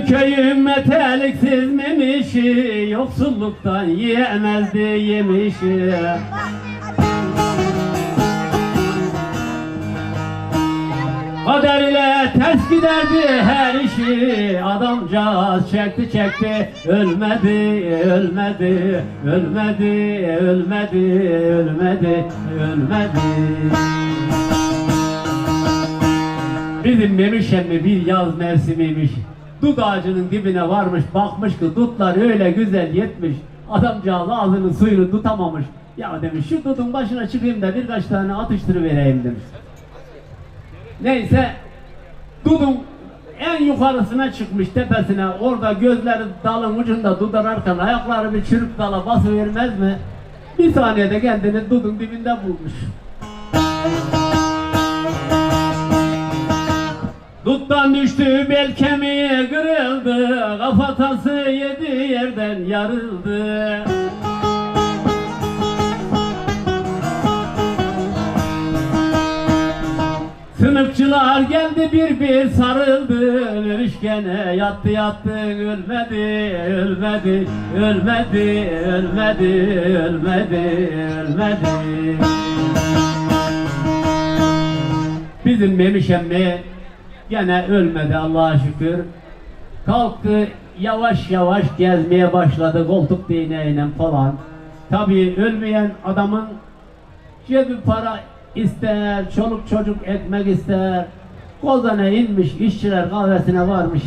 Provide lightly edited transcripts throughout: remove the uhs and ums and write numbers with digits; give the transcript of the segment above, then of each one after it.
Bizim köyün meteliksiz memişi, yoksulluktan yiyemezdi yemişi. Kader ile ters giderdi her işi, adamcağız çekti çekti, ölmedi, ölmedi, ölmedi, ölmedi, ölmedi, ölmedi. Bizim Memiş emmi bir yaz mevsimiymiş. Dut ağacının dibine varmış, bakmış ki dutlar öyle güzel yetmiş. Adamcağız ağzının suyunu tutamamış. Ya demiş, şu dutun başına çıkayım da birkaç tane atıştırıvereyim demiş. Neyse, dudun en yukarısına çıkmış, tepesine. Orada gözleri dalın ucunda dudararken ayakları bir çürük dala basıvermez mi? Bir saniyede kendini dudun dibinde bulmuş. Duttan düştü, bel kemiği kırıldı, kafatası yedi yerden yarıldı. Sınıfçılar geldi, bir sarıldı, Memiş gene yattı yattı, ölmedi, ölmedi, ölmedi, ölmedi, ölmedi, ölmedi. Bizim Memiş emmi gene ölmedi Allah'a şükür. Kalktı, yavaş yavaş gezmeye başladı koltuk değneğiyle falan. Tabii ölmeyen adamın cebi para ister, çoluk çocuk ekmek ister. Kozana inmiş, işçiler kahvesine varmış.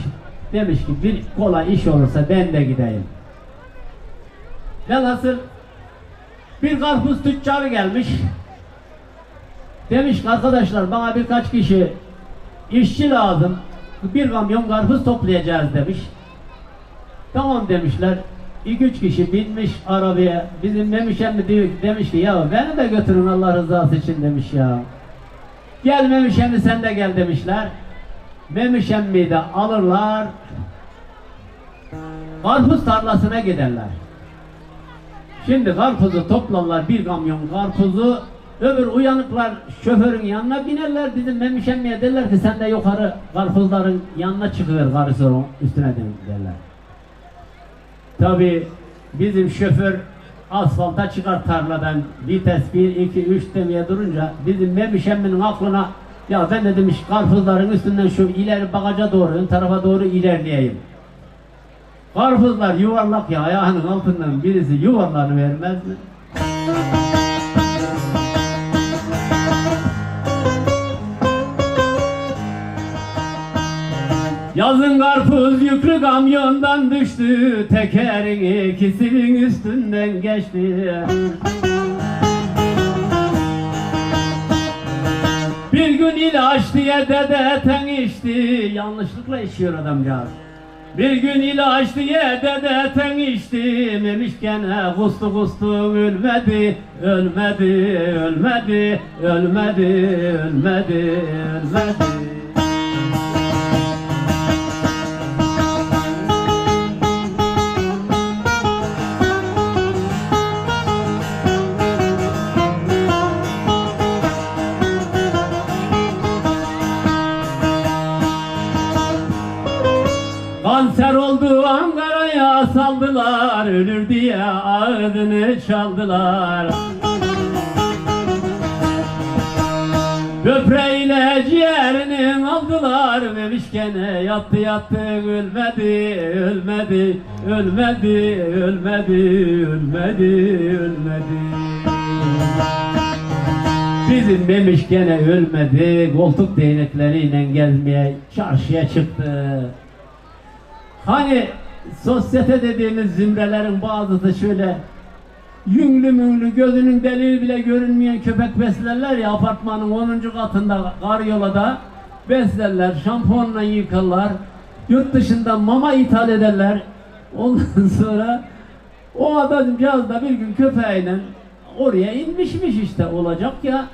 Demiş ki bir kolay iş olursa ben de gideyim. Velhasıl bir karpuz tüccarı gelmiş. Demiş ki arkadaşlar, bana birkaç kişi işçi lazım. Bir kamyon karpuz toplayacağız demiş. Tamam demişler. 2-3 kişi binmiş arabaya. Bizim Memiş emmi demiş ki ya beni de götürün Allah rızası için demiş ya. Gel Memiş emmi, sen de gel demişler. Memiş emmiyi de alırlar, karpuz tarlasına giderler. Şimdi karpuzu toplarlar, bir kamyon karpuzu. Öbür uyanıklar şoförün yanına binerler, bizim Memiş emmiye derler ki sen de yukarı karpuzların yanına çıkıver, karısının üstüne derler. Tabi bizim şoför asfalta çıkar tarladan, vites 1, 2, 3 demeye durunca bizim Memiş emminin aklına ya ben de demiş karpuzların üstünden şu ileri bagaja doğru, ön tarafa doğru ilerleyeyim. Karpuzlar yuvarlak ya, ayağının altından birisi yuvarlanı vermez mi? Yazın karpuz yüklü kamyondan düştü, tekerin ikisinin üstünden geçti. Bir gün ilaç diye dedeten içti, yanlışlıkla içiyor adamcağız. Bir gün ilaç diye dedeten içti, Memiş gene kustu kustu, ölmedi, ölmedi, ölmedi, ölmedi, ölmedi, ölmedi. Kanser oldu, Ankara'ya saldılar, ölür diye ağzını çaldılar. Böbreğiyle ciğerini aldılar, Memiş gene yattı yattı, ölmedi, ölmedi, ölmedi, ölmedi, ölmedi, ölmedi. Bizim Memiş gene ölmedi, koltuk değnekleriyle gezmeye çarşıya çıktı. Hani sosyete dediğimiz zümrelerin bazısı şöyle yünlü münlü, gözünün deliği bile görünmeyen köpek beslerler ya, apartmanın 10. katında karyolada beslerler, şampuanla yıkarlar, yurt dışından mama ithal ederler. Ondan sonra o adamcağız da bir gün köpeğiyle oraya inmişmiş, işte olacak ya.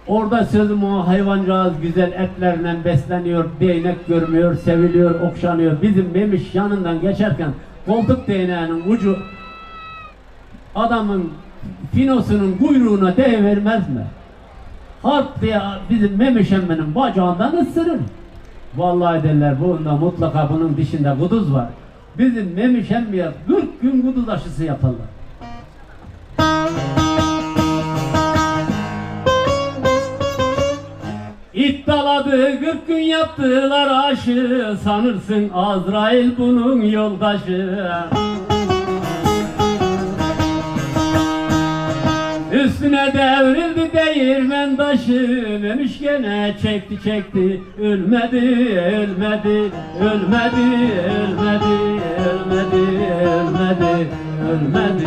Orada sözüm o hayvancağız güzel etlerle besleniyor, değnek görmüyor, seviliyor, okşanıyor. Bizim Memiş yanından geçerken koltuk değneğinin ucu adamın finosunun kuyruğuna değvermez mi? Harp diye bizim Memiş emminin bacağından ısırır. Vallahi derler bunda mutlaka bunun dişinde kuduz var. Bizim Memiş emmiye 40 gün kuduz aşısı yaparlar. İttaladı 40 gün yaptılar aşı, sanırsın Azrail bunun yoldaşı. Üstüne devrildi değirmen taşı, Memiş gene çekti çekti, ölmedi, ölmedi, ölmedi, ölmedi, ölmedi, ölmedi, ölmedi.